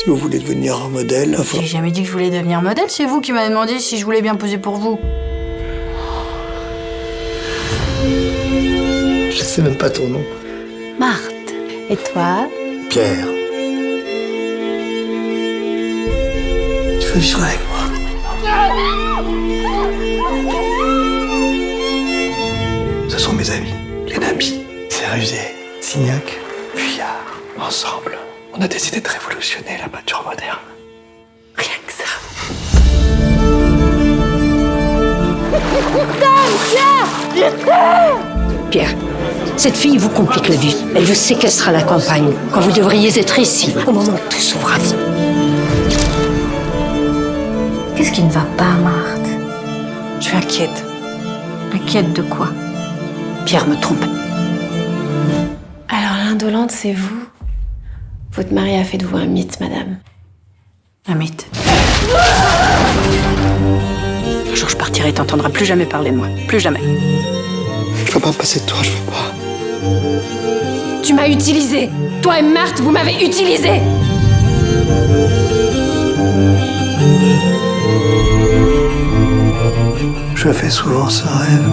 Si vous voulez devenir un modèle, enfin... J'ai jamais dit que je voulais devenir modèle, c'est vous qui m'avez demandé si je voulais bien poser pour vous. Je sais même pas ton nom. Marthe. Et toi? Pierre. Tu veux vivre avec moi? Ce sont mes amis, les Nami, Cérusé, Signac, Vuillard. Ensemble, on a décidé de révolutionner la peinture moderne. Rien que ça. Pierre, cette fille vous complique la vie. Elle vous séquestre à la campagne, quand vous devriez être ici, au moment où tout s'ouvre à vous. Qu'est-ce qui ne va pas, Marthe? Je suis inquiète. Inquiète de quoi? Pierre me trompe. Alors l'indolente, c'est vous? Votre mari a fait de vous un mythe, madame. Un mythe. Un jour, je partirai et t'entendras plus jamais parler de moi. Plus jamais. Je peux pas me passer de toi, je veux pas. Tu m'as utilisé. Toi et Marthe, vous m'avez utilisé. Je fais souvent ce rêve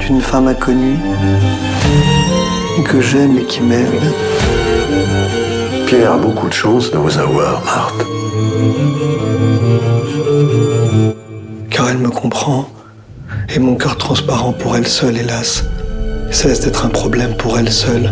d'une femme inconnue que j'aime et qui m'aime. Pierre a beaucoup de chance de vous avoir, Marthe. Car elle me comprend, et mon cœur transparent pour elle seule, hélas, cesse d'être un problème pour elle seule.